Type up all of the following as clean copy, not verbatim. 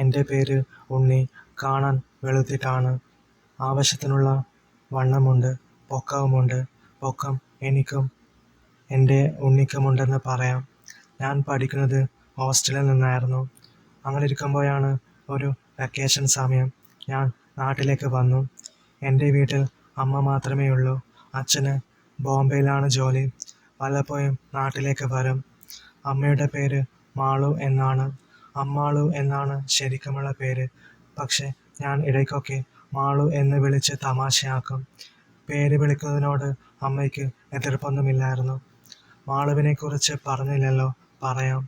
എൻ്റെ പേര് ഉണ്ണി. കാണാൻ വെളുത്തിട്ടാണ്. ആവശ്യത്തിനുള്ള വണ്ണമുണ്ട്, പൊക്കവുമുണ്ട്. പൊക്കം എനിക്കും എൻ്റെ ഉണ്ണിക്കുമുണ്ടെന്ന് പറയാം. ഞാൻ പഠിക്കുന്നത് ഹോസ്റ്റലിൽ നിന്നായിരുന്നു. അങ്ങനെ ഇരിക്കുമ്പോഴാണ് ഒരു വെക്കേഷൻ സമയം ഞാൻ നാട്ടിലേക്ക് വന്നു. എൻ്റെ വീട്ടിൽ അമ്മ മാത്രമേ ഉള്ളൂ. അച്ഛന് ബോംബെയിലാണ് ജോലി. വല്ലപ്പോഴും നാട്ടിലേക്ക് വരും. അമ്മയുടെ പേര് മാളു എന്നാണ്. അമ്മാളു എന്നാണ് ശരിക്കുമുള്ള പേര്. പക്ഷെ ഞാൻ ഇടയ്ക്കൊക്കെ മാളു എന്ന് വിളിച്ച് തമാശയാക്കും. പേര് വിളിക്കുന്നതിനോട് അമ്മയ്ക്ക് എതിർപ്പൊന്നുമില്ലായിരുന്നു. മാളുവിനെക്കുറിച്ച് പറഞ്ഞില്ലല്ലോ, പറയാം.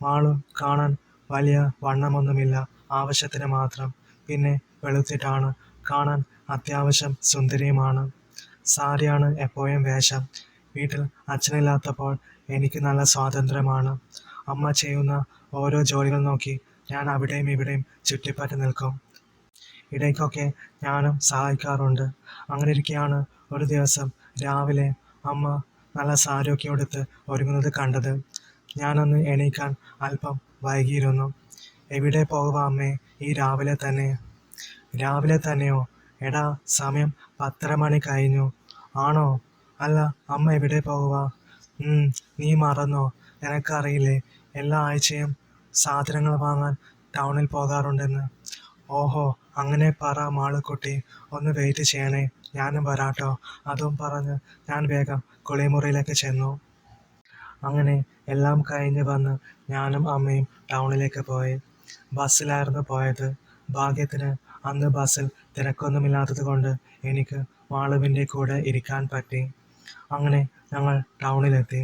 മാളു കാണാൻ വലിയ വണ്ണമൊന്നുമില്ല, ആവശ്യത്തിന് മാത്രം. പിന്നെ വെളുത്തിട്ടാണ്. കാണാൻ അത്യാവശ്യം സുന്ദരിയുമാണ്. സാരിയാണ് എപ്പോഴും വേഷം. വീട്ടിൽ അച്ഛനില്ലാത്തപ്പോൾ എനിക്ക് നല്ല സ്വാതന്ത്ര്യമാണ്. അമ്മ ചെയ്യുന്ന ഓരോ ജോലികൾ നോക്കി ഞാൻ അവിടെയും ഇവിടെയും ചുറ്റിപ്പറ്റി നിൽക്കും. ഇടയ്ക്കൊക്കെ ഞാനും സഹായിക്കാറുണ്ട്. അങ്ങനെ ഇരിക്കെയാണ് ഒരു ദിവസം രാവിലെ അമ്മ നല്ല സാരിയൊക്കെ ഉടുത്ത് ഒരുങ്ങുന്നത് കണ്ടത്. ഞാനൊന്ന് എണീക്കാൻ അല്പം വൈകിയിരുന്നു. എവിടെ പോകുക അമ്മേ, ഈ രാവിലെ തന്നെ? രാവിലെ തന്നെയോ? എടാ, സമയം 10:30 മണി കഴിഞ്ഞു. ആണോ? അല്ല, അമ്മ എവിടെ പോകുക? നീ മറന്നോ? നിനക്കറിയില്ലേ, എല്ലാ ആഴ്ചയും സാധനങ്ങൾ വാങ്ങാൻ ടൗണിൽ പോകാറുണ്ടെന്ന്. ഓഹോ, അങ്ങനെ പറ മാളുക്കുട്ടി. ഒന്ന് വെയിറ്റ് ചെയ്യണേ, ഞാനും വരാട്ടോ. അതും പറഞ്ഞ് ഞാൻ വേഗം കുളിമുറിയിലേക്ക് ചെന്നു. അങ്ങനെ എല്ലാം കഴിഞ്ഞ് വന്ന് ഞാനും അമ്മയും ടൗണിലേക്ക് പോയി. ബസ്സിലായിരുന്നു പോയത്. ഭാഗ്യത്തിന് അന്ന് ബസ്സിൽ തിരക്കൊന്നുമില്ലാത്തത് കൊണ്ട് എനിക്ക് മാളുവിൻ്റെ കൂടെ ഇരിക്കാൻ പറ്റി. അങ്ങനെ ഞങ്ങൾ ടൗണിലെത്തി.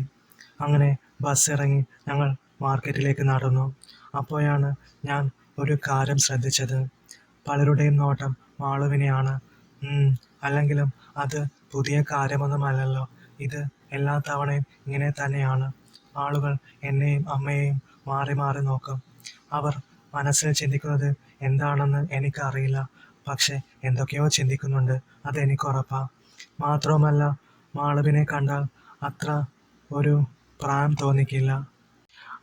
അങ്ങനെ ബസ് ഇറങ്ങി ഞങ്ങൾ മാർക്കറ്റിലേക്ക് നടന്നു. അപ്പോഴാണ് ഞാൻ ഒരു കാര്യം ശ്രദ്ധിച്ചത്. പലരുടെയും നോട്ടം മാളുവിനെയാണ്. അല്ലെങ്കിലും അത് പുതിയ കാര്യമൊന്നുമല്ലല്ലോ. ഇത് എല്ലാ തവണയും ഇങ്ങനെ തന്നെയാണ്. ആളുകൾ എന്നെയും അമ്മയെയും മാറി മാറി നോക്കും. അവർ മനസ്സിൽ ചിന്തിക്കുന്നത് എന്താണെന്ന് എനിക്കറിയില്ല. പക്ഷെ എന്തൊക്കെയോ ചിന്തിക്കുന്നുണ്ട്, അതെനിക്കുറപ്പാ. മാത്രവുമല്ല, മാളുവിനെ കണ്ടാൽ അത്ര ഒരു പ്രായം തോന്നിക്കില്ല.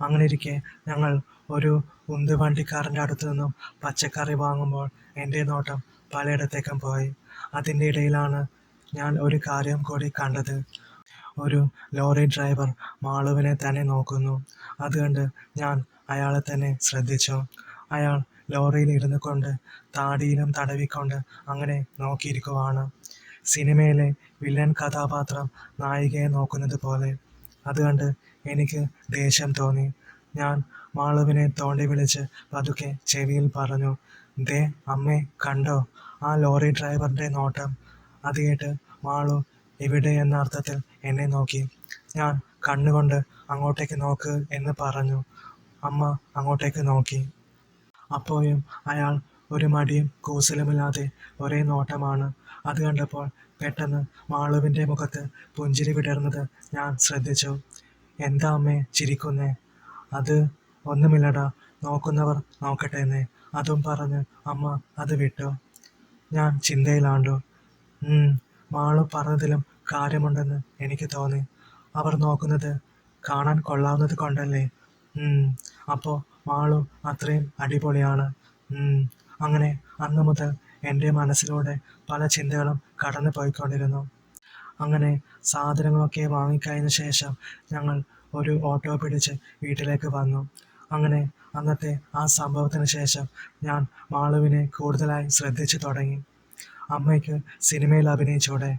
അങ്ങനെ ഇരിക്കെ ഞങ്ങൾ ഒരു ഉന്തുവണ്ടിക്കാരൻ്റെ അടുത്തു നിന്നും പച്ചക്കറി വാങ്ങുമ്പോൾ എൻ്റെ നോട്ടം പലയിടത്തേക്കും പോയി. അതിൻ്റെ ഇടയിലാണ് ഞാൻ ഒരു കാര്യം കൂടി കണ്ടത്. ഒരു ലോറി ഡ്രൈവർ മാളുവിനെ തന്നെ നോക്കുന്നു. അതുകണ്ട് ഞാൻ അയാളെ തന്നെ ശ്രദ്ധിച്ചു. അയാൾ ലോറിയിൽ ഇരുന്നു കൊണ്ട് താടിയിലും തടവിക്കൊണ്ട് അങ്ങനെ നോക്കിയിരിക്കുവാണ്. സിനിമയിലെ വില്ലൻ കഥാപാത്രം നായികയെ നോക്കുന്നത് പോലെ. അതുകണ്ട് എനിക്ക് ദേഷ്യം തോന്നി. ഞാൻ മാളുവിനെ തോണ്ടി വിളിച്ച് പതുക്കെ ചെവിയിൽ പറഞ്ഞു, ദേ അമ്മേ, കണ്ടോ ആ ലോറി ഡ്രൈവറിൻ്റെ നോട്ടം? അത് കേട്ട് മാളു ഇവിടെ എന്ന അർത്ഥത്തിൽ എന്നെ നോക്കി. ഞാൻ കണ്ണുകൊണ്ട് അങ്ങോട്ടേക്ക് നോക്ക് എന്ന് പറഞ്ഞു. അമ്മ അങ്ങോട്ടേക്ക് നോക്കി. അപ്പോഴും അയാൾ ഒരു മടിയും കൂസലുമില്ലാതെ ഒരേ നോട്ടമാണ്. അത് കണ്ടപ്പോൾ പെട്ടെന്ന് മാളുവിൻ്റെ മുഖത്ത് പുഞ്ചിരി വിടർന്നത് ഞാൻ ശ്രദ്ധിച്ചു. എന്താ അമ്മേ ചിരിക്കുന്നേ? അത് ഒന്നുമില്ലടാ, നോക്കുന്നവർ നോക്കട്ടെന്നേ. അതും പറഞ്ഞ് അമ്മ അത് വിട്ടു. ഞാൻ ചിന്തയിലാണ്ടു. മാളു പറഞ്ഞതിലും കാര്യമുണ്ടെന്ന് എനിക്ക് തോന്നി. അവർ നോക്കുന്നത് കാണാൻ കൊള്ളാവുന്നത് കൊണ്ടല്ലേ? അപ്പോൾ മാളു അത്രയും അടിപൊളിയാണ്. അങ്ങനെ അന്നു മുതൽ എൻ്റെ മനസ്സിലൂടെ പല ചിന്തകളും കടന്നു പോയിക്കൊണ്ടിരുന്നു. അങ്ങനെ സാധനങ്ങളൊക്കെ വാങ്ങിക്കഴിഞ്ഞ ശേഷം ഞങ്ങൾ ഒരു ഓട്ടോ പിടിച്ച് വീട്ടിലേക്ക് വന്നു. അങ്ങനെ അന്നത്തെ ആ സംഭവത്തിന് ശേഷം ഞാൻ മാളുവിനെ കൂടുതലായി ശ്രദ്ധിച്ചു തുടങ്ങി. അമ്മയ്ക്ക് സിനിമയിൽ അഭിനയിച്ചൂടെ?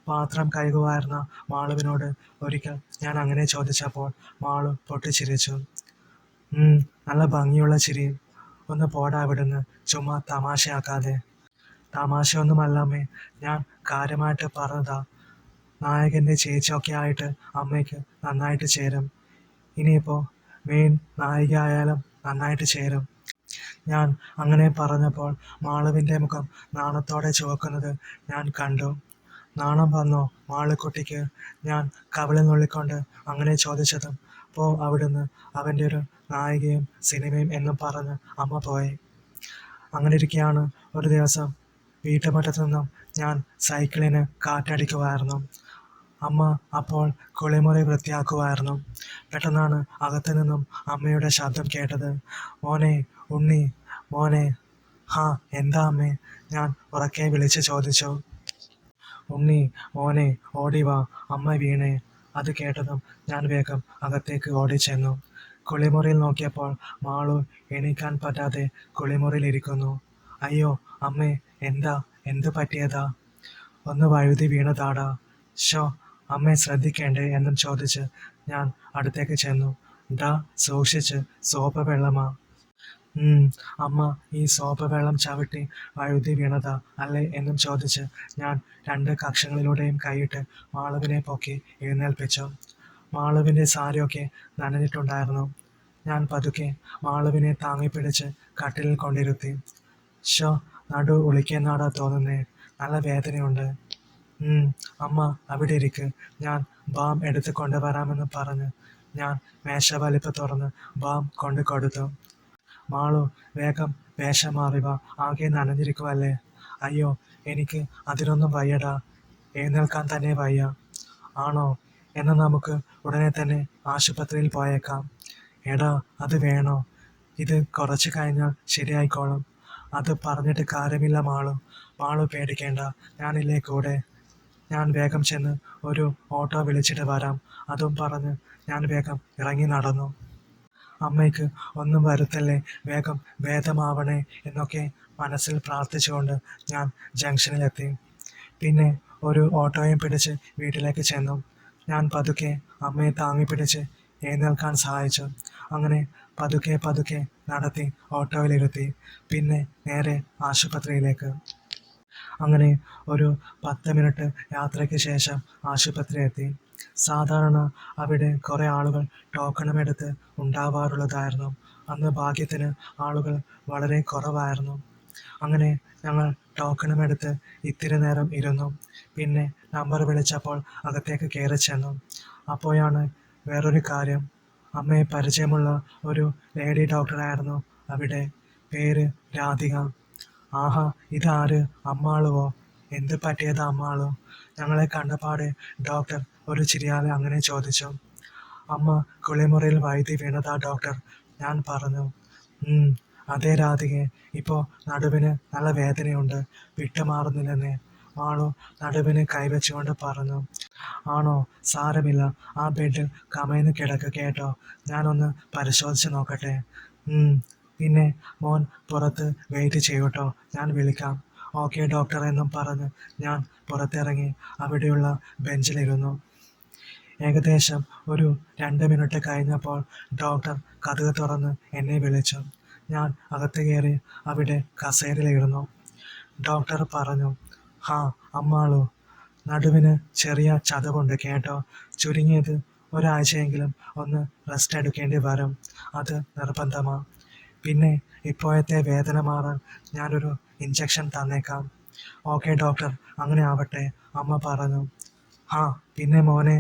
പാത്രം കഴുകുമായിരുന്ന മാളുവിനോട് ഒരിക്കൽ ഞാൻ അങ്ങനെ ചോദിച്ചപ്പോൾ മാളു പൊട്ടിച്ചിരിച്ചു. നല്ല ഭംഗിയുള്ള ചിരി. ഒന്ന് പോടാ അവിടുന്ന്, ചുമ്മാ തമാശയാക്കാതെ. തമാശയൊന്നുമല്ലമ്മേ, ഞാൻ കാര്യമായിട്ട് പറഞ്ഞതാ. നായകൻ്റെ ചേച്ചിയൊക്കെ ആയിട്ട് അമ്മയ്ക്ക് നന്നായിട്ട് ചേരും. ഇനിയിപ്പോൾ മെയിൻ നായിക ആയാലും നന്നായിട്ട് ചേരും. ഞാൻ അങ്ങനെ പറഞ്ഞപ്പോൾ മാളുവിൻ്റെ മുഖം നാണത്തോടെ ചുവക്കുന്നത് ഞാൻ കണ്ടു. നാണം വന്നോ മാളുക്കുട്ടിക്ക്? ഞാൻ കവിളിൽ നുള്ളിക്കൊണ്ട് അങ്ങനെ ചോദിച്ചതും പോ അവിടുന്ന്, അവൻ്റെ ഒരു നായികയും സിനിമയും എന്നും പറഞ്ഞ് അമ്മ പോയി. അങ്ങനെ ഇരിക്കെയാണ് ഒരു ദിവസം വീട്ടുമുറ്റത്തു നിന്നും ഞാൻ സൈക്കിളിന് കാറ്റടിക്കുമായിരുന്നു. അമ്മ അപ്പോൾ കുളിമുറി വൃത്തിയാക്കുമായിരുന്നു. പെട്ടെന്നാണ് അകത്തു നിന്നും അമ്മയുടെ ശബ്ദം കേട്ടത്. മോനെ ഉണ്ണി, മോനെ. ഹാ, എന്താ അമ്മേ? ഞാൻ ഉറക്കെ വിളിച്ച് ചോദിച്ചു. ഉണ്ണി, മോനെ, ഓടി വാ, അമ്മ വീണേ. അത് കേട്ടതും ഞാൻ വേഗം അകത്തേക്ക് ഓടിച്ചെന്നു. കുളിമുറിയിൽ നോക്കിയപ്പോൾ മാളു എണീക്കാൻ പറ്റാതെ കുളിമുറിയിൽ ഇരിക്കുന്നു. അയ്യോ അമ്മേ, എന്താ? എന്ത് പറ്റിയതാ? ഒന്ന് വഴുതി വീണതാടാ. ഷോ, അമ്മയെ ശ്രദ്ധിക്കേണ്ടേ എന്നും ചോദിച്ച് ഞാൻ അടുത്തേക്ക് ചെന്നു. ഡാ, സൂക്ഷിച്ച്, സോപ്പ് വെള്ളമാ. അമ്മ ഈ സോപ്പ് വെള്ളം ചവിട്ടി വഴുതി വീണതാ അല്ലേ എന്നും ചോദിച്ച് ഞാൻ രണ്ട് കക്ഷങ്ങളിലൂടെയും കൈയിട്ട് മാളുവിനെ പൊക്കി എഴുന്നേൽപ്പിച്ചു. മാളുവിൻ്റെ സാരിയൊക്കെ നനഞ്ഞിട്ടുണ്ടായിരുന്നു. ഞാൻ പതുക്കെ മാളുവിനെ താങ്ങിപ്പിടിച്ച് കട്ടിലിൽ കൊണ്ടിരുത്തി. ഷോ, നടു ഉളിക്കെന്നാടാ തോന്നുന്നേ, നല്ല വേദനയുണ്ട്. അമ്മ അവിടെ ഇരിക്ക്, ഞാൻ ബാം എടുത്ത് കൊണ്ടുവരാമെന്ന് പറഞ്ഞ് ഞാൻ മേശവലിപ്പ് തുറന്ന് ബാം കൊണ്ടു കൊടുത്തു. മാളു, വേഗം വേഷം മാറി വാ, ആകെ നനഞ്ഞിരിക്കുവല്ലേ. അയ്യോ, എനിക്ക് അതിനൊന്നും വയ്യടാ, എഴുന്നേൽക്കാൻ തന്നെ വയ്യ. ആണോ? എന്നാൽ നമുക്ക് ഉടനെ തന്നെ ആശുപത്രിയിൽ പോയേക്കാം. എടാ, അത് വേണോ? ഇത് കുറച്ച് കഴിഞ്ഞാൽ ശരിയായിക്കോളും. അത് പറഞ്ഞിട്ട് കാര്യമില്ല മാളു. മാളു പേടിക്കേണ്ട, ഞാനില്ലേ കൂടെ. ഞാൻ വേഗം ചെന്ന് ഒരു ഓട്ടോ വിളിച്ചിട്ട് വരാം. അതും പറഞ്ഞ് ഞാൻ വേഗം ഇറങ്ങി നടന്നു. അമ്മയ്ക്ക് ഒന്നും വരുത്തല്ലേ, വേഗം ഭേദമാവണേ എന്നൊക്കെ മനസ്സിൽ പ്രാർത്ഥിച്ചുകൊണ്ട് ഞാൻ ജംഗ്ഷനിലെത്തി. പിന്നെ ഒരു ഓട്ടോയും പിടിച്ച് വീട്ടിലേക്ക് ചെന്നു. ഞാൻ പതുക്കെ അമ്മയെ താങ്ങി പിടിച്ച് എഴുന്നേൽക്കാൻ സഹായിച്ചു. അങ്ങനെ പതുക്കെ പതുക്കെ നടത്തി ഓട്ടോയിലിരുത്തി. പിന്നെ നേരെ ആശുപത്രിയിലേക്ക്. അങ്ങനെ ഒരു 10 മിനിറ്റ് യാത്രയ്ക്ക് ശേഷം ആശുപത്രി എത്തി. സാധാരണ അവിടെ കുറേ ആളുകൾ ടോക്കണുമെടുത്ത് ഉണ്ടാവാറുള്ളതായിരുന്നു. അന്ന് ഭാഗ്യത്തിന് ആളുകൾ വളരെ കുറവായിരുന്നു. അങ്ങനെ ഞങ്ങൾ ടോക്കണുമെടുത്ത് ഇത്തിരി നേരം ഇരുന്നു. പിന്നെ നമ്പർ വിളിച്ചപ്പോൾ അകത്തേക്ക് കയറി ചെന്നു. അപ്പോഴാണ് വേറൊരു കാര്യം. അമ്മയെ പരിചയമുള്ള ഒരു ലേഡി ഡോക്ടറായിരുന്നു അവിടെ. പേര് രാധിക. ആഹാ, ഇതാര്? അമ്മാളുവോ? എന്ത് പറ്റിയതാ അമ്മാളു? ഞങ്ങളെ കണ്ടപാടെ ഡോക്ടർ ഒരു ചിരിയാലെ അങ്ങനെ ചോദിച്ചു. അമ്മ കുളിമുറിയിൽ വഴുതി വീണതാ ഡോക്ടർ, ഞാൻ പറഞ്ഞു. അതേ രാധികെ, ഇപ്പോൾ നടുവിന് നല്ല വേദനയുണ്ട്, വിട്ടുമാറുന്നില്ലെന്നേ, മാളു നടുവിന് കൈവച്ചുകൊണ്ട് പറഞ്ഞു. ആണോ? സാരമില്ല, ആ ബെഡിൽ കമഴ്ന്ന് കിടക്ക് കേട്ടോ, ഞാനൊന്ന് പരിശോധിച്ച് നോക്കട്ടെ. പിന്നെ മോൻ പുറത്ത് വെയിറ്റ് ചെയ്യൂട്ടോ, ഞാൻ വിളിക്കാം. ഓക്കെ ഡോക്ടർ എന്നും പറഞ്ഞ് ഞാൻ പുറത്തിറങ്ങി അവിടെയുള്ള ബെഞ്ചിലിരുന്നു. ഏകദേശം ഒരു 2 മിനിറ്റ് കഴിഞ്ഞപ്പോൾ ഡോക്ടർ കതക് തുറന്ന് എന്നെ വിളിച്ചു. ഞാൻ അകത്ത് കയറി അവിടെ കസേരയിലിരുന്നു. ഡോക്ടർ പറഞ്ഞു. ഹാ അമ്മാളു, നടുവിന് ചെറിയ ചതവുണ്ട് കേട്ടോ, ചുരുങ്ങിയത് ഒരാഴ്ചയെങ്കിലും ഒന്ന് റെസ്റ്റ് എടുക്കേണ്ടി വരും, അത് നിർബന്ധമാണ്. പിന്നെ ഇപ്പോഴത്തെ വേദന മാറാൻ ഞാനൊരു ഇഞ്ചക്ഷൻ തന്നേക്കാം. ഓക്കെ ഡോക്ടർ, അങ്ങനെ ആവട്ടെ, അമ്മ പറഞ്ഞു. പിന്നെ മോനെ,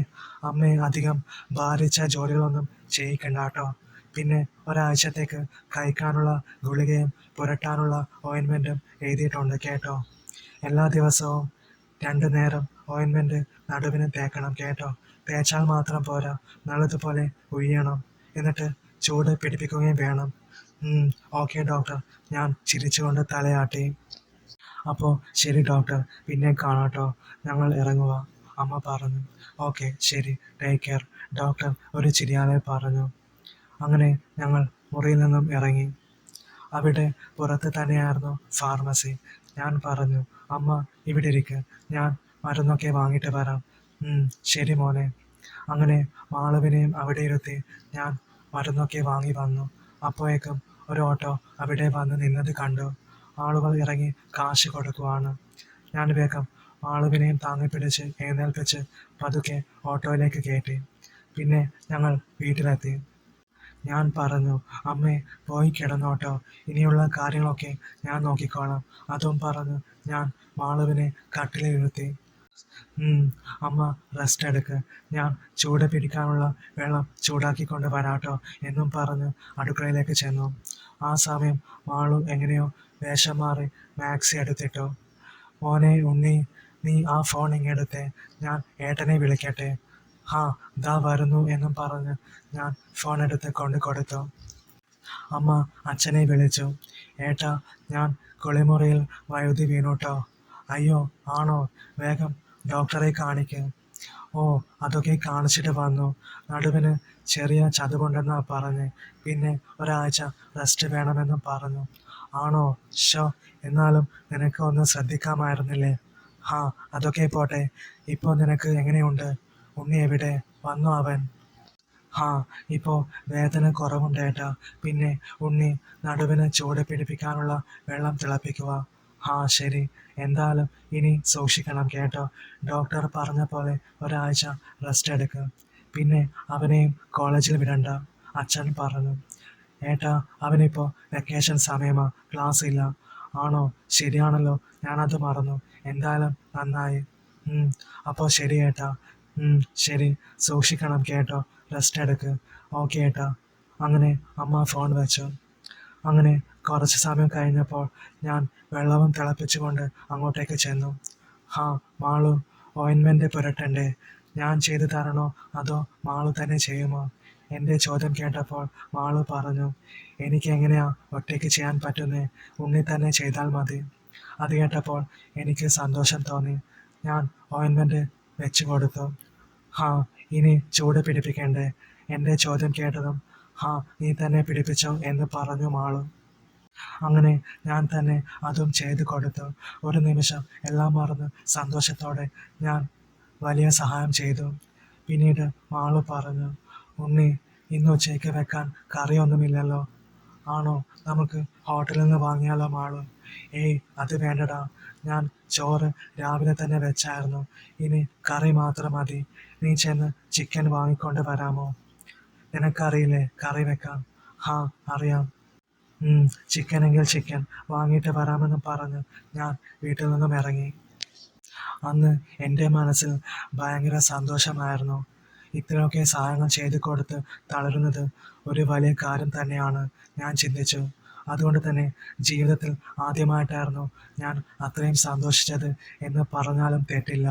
അമ്മയെ അധികം ഭാരിച്ച ജോലികളൊന്നും ചെയ്യിക്കണ്ട കേട്ടോ. പിന്നെ ഒരാഴ്ചത്തേക്ക് കഴിക്കാനുള്ള ഗുളികയും പുരട്ടാനുള്ള ഓയിൻമെൻറ്റും എഴുതിയിട്ടുണ്ട് കേട്ടോ. എല്ലാ ദിവസവും 2 നേരം ഓയിൻമെൻറ്റ് നടുവിന് തേക്കണം കേട്ടോ. തേച്ചാൽ മാത്രം പോരാ, നല്ലതുപോലെ ഉയ്യണം, എന്നിട്ട് ചൂട് പിടിപ്പിക്കുകയും വേണം. ഓക്കെ ഡോക്ടർ, ഞാൻ ചിരിച്ചുകൊണ്ട് തലയാട്ടി. അപ്പോൾ ശരി ഡോക്ടർ, പിന്നെ കാണാട്ടോ, ഞങ്ങൾ ഇറങ്ങുക, അമ്മ പറഞ്ഞു. ഓക്കെ ശരി, ടേക്ക് കെയർ, ഡോക്ടർ ഒരു ചിരിയാലെ പറഞ്ഞു. അങ്ങനെ ഞങ്ങൾ മുറിയിൽ നിന്നും ഇറങ്ങി. അവിടെ പുറത്ത് തന്നെയായിരുന്നു ഫാർമസി. ഞാൻ പറഞ്ഞു, അമ്മ ഇവിടെ ഇരിക്ക്, ഞാൻ മരുന്നൊക്കെ വാങ്ങിയിട്ട് വരാം. ശരി മോനെ. അങ്ങനെ മാളവിനെയും അവിടെ ഇരുത്തി ഞാൻ മരുന്നൊക്കെ വാങ്ങി വന്നു. അപ്പോഴേക്കും ഒരു ഓട്ടോ അവിടെ വന്ന് നിന്നത് കണ്ടു. ആളുകൾ ഇറങ്ങി കാശ് കൊടുക്കുവാണ്. ഞാൻ വേഗം മാളവിനെയും താങ്ങിപ്പിടിച്ച് എഴുന്നേൽപ്പിച്ച് പതുക്കെ ഓട്ടോയിലേക്ക് കയറ്റി. പിന്നെ ഞങ്ങൾ വീട്ടിലെത്തി. ഞാൻ പറഞ്ഞു, അമ്മേ പോയി കിടന്നോട്ടോ, ഇനിയുള്ള കാര്യങ്ങളൊക്കെ ഞാൻ നോക്കിക്കോളാം. അതും പറഞ്ഞ് ഞാൻ മാളുവിനെ കട്ടിലിരുത്തി. അമ്മ റെസ്റ്റ് എടുക്ക്, ഞാൻ ചൂട് പിടിക്കാനുള്ള വെള്ളം ചൂടാക്കിക്കൊണ്ട് വരാട്ടോ എന്നും പറഞ്ഞ് അടുക്കളയിലേക്ക് ചെന്നു. ആ സമയം മാളു എങ്ങനെയോ വേഷം മാറി മാക്സി എടുത്തിട്ടു. മോനെ ഉണ്ണി, നീ ആ ഫോൺ ഇങ്ങെടുത്തേ, ഞാൻ ഏട്ടനെ വിളിക്കട്ടെ. ദാ വരുന്നു എന്നും പറഞ്ഞ് ഞാൻ ഫോൺ എടുത്ത് കൊണ്ട് കൊടുത്തു. അമ്മ അച്ഛനെ വിളിച്ചു. ഏട്ടാ, ഞാൻ കുളിമുറിയിൽ വഴുതി വീണുട്ടോ. അയ്യോ, ആണോ? വേഗം ഡോക്ടറെ കാണിക്ക്. ഓ, അതൊക്കെ കാണിച്ചിട്ട് വന്നു. നടുവിന് ചെറിയ ചതവുണ്ടെന്നാ പറഞ്ഞ്. പിന്നെ ഒരാഴ്ച റെസ്റ്റ് വേണമെന്നും പറഞ്ഞു. ആണോ? ഷോ, എന്നാലും നിനക്ക് ഒന്ന് ശ്രദ്ധിക്കാമായിരുന്നില്ലേ? ഹാ, അതൊക്കെ പോട്ടെ. ഇപ്പോൾ നിനക്ക് എങ്ങനെയുണ്ട്? ഉണ്ണി എവിടെ? വന്നോ അവൻ? ഹാ, ഇപ്പോൾ വേദന കുറവുണ്ടേട്ടാ. പിന്നെ ഉണ്ണി, നടുവിന് ചൂട് പിടിപ്പിക്കാനുള്ള വെള്ളം തിളപ്പിക്കുക. ഹാ, ശരി. എന്തായാലും ഇനി സൂക്ഷിക്കണം കേട്ടോ. ഡോക്ടർ പറഞ്ഞ പോലെ ഒരാഴ്ച റെസ്റ്റ് എടുക്കുക. പിന്നെ അവനെയും കോളേജിൽ വിടണ്ട, അച്ഛൻ പറഞ്ഞു. ഏട്ടാ, അവനിപ്പോൾ വെക്കേഷൻ സമയമാ, ക്ലാസ് ഇല്ല. ആണോ? ശരിയാണല്ലോ, ഞാനത് മറന്നു. എന്തായാലും നന്നായി. അപ്പോൾ ശരി ഏട്ടാ. ശരി, സൂക്ഷിക്കണം കേട്ടോ. റെസ്റ്റ് എടുക്ക്. ഓക്കെ ഏട്ടാ. അങ്ങനെ അമ്മ ഫോൺ വെച്ചു. അങ്ങനെ കുറച്ച് സമയം കഴിഞ്ഞപ്പോൾ ഞാൻ വെള്ളവും തിളപ്പിച്ചുകൊണ്ട് അങ്ങോട്ടേക്ക് ചെന്നു. ഹാ, മാളു, ഓയിൻമെൻറ്റ് പുരട്ടണ്ടേ? ഞാൻ ചെയ്തു തരണോ അതോ മാളു തന്നെ ചെയ്യുമോ? എൻ്റെ ചോദ്യം കേട്ടപ്പോൾ മാളു പറഞ്ഞു, എനിക്ക് എങ്ങനെയാ ഒറ്റയ്ക്ക് ചെയ്യാൻ പറ്റുന്നേ? ഉണ്ണി തന്നെ ചെയ്താൽ മതി. അത് കേട്ടപ്പോൾ എനിക്ക് സന്തോഷം തോന്നി. ഞാൻ ഓയിൻമെൻറ്റ് വെച്ചു കൊടുത്തു. ഹാ, ഇനി ചൂട് പിടിപ്പിക്കണ്ടേ? എൻ്റെ ചോദ്യം കേട്ടതും ഹാ, നീ തന്നെ പിടിപ്പിച്ചോ എന്ന് പറഞ്ഞു മാളു. അങ്ങനെ ഞാൻ തന്നെ അതും ചെയ്തു കൊടുത്തു. ഒരു നിമിഷം എല്ലാം മറന്ന് സന്തോഷത്തോടെ ഞാൻ വലിയ സഹായം ചെയ്തു. പിന്നീട് മാളു പറഞ്ഞു, ഉണ്ണി, ഇന്ന് ഉച്ചയ്ക്ക് വെക്കാൻ കറിയൊന്നുമില്ലല്ലോ. ആണോ? നമുക്ക് ഹോട്ടലിൽ നിന്ന് വാങ്ങിയാലോ മാളു? ഏയ്, അത് വേണ്ടടാ. ഞാൻ ചോറ് രാവിലെ തന്നെ വെച്ചായിരുന്നു. ഇനി കറി മാത്രം മതി. നീ ചെന്ന് ചിക്കൻ വാങ്ങിക്കൊണ്ട് വരാമോ? നിനക്കറിയില്ലേ കറി വെക്കാൻ? ഹാ, അറിയാം. ചിക്കനെങ്കിൽ ചിക്കൻ വാങ്ങിയിട്ട് വരാമെന്ന് പറഞ്ഞ് ഞാൻ വീട്ടിൽ നിന്നും ഇറങ്ങി. അന്ന് എൻ്റെ മനസ്സിൽ ഭയങ്കര സന്തോഷമായിരുന്നു. ഇത്രയൊക്കെ സഹായങ്ങൾ ചെയ്തു കൊടുത്ത് തളരുന്നത് ഒരു വലിയ കാര്യം തന്നെയാണ് ഞാൻ ചിന്തിച്ചു. അതുകൊണ്ട് തന്നെ ജീവിതത്തിൽ ആദ്യമായിട്ടായിരുന്നു ഞാൻ അത്രയും സന്തോഷിച്ചത് എന്ന് പറഞ്ഞാലും തെറ്റില്ല.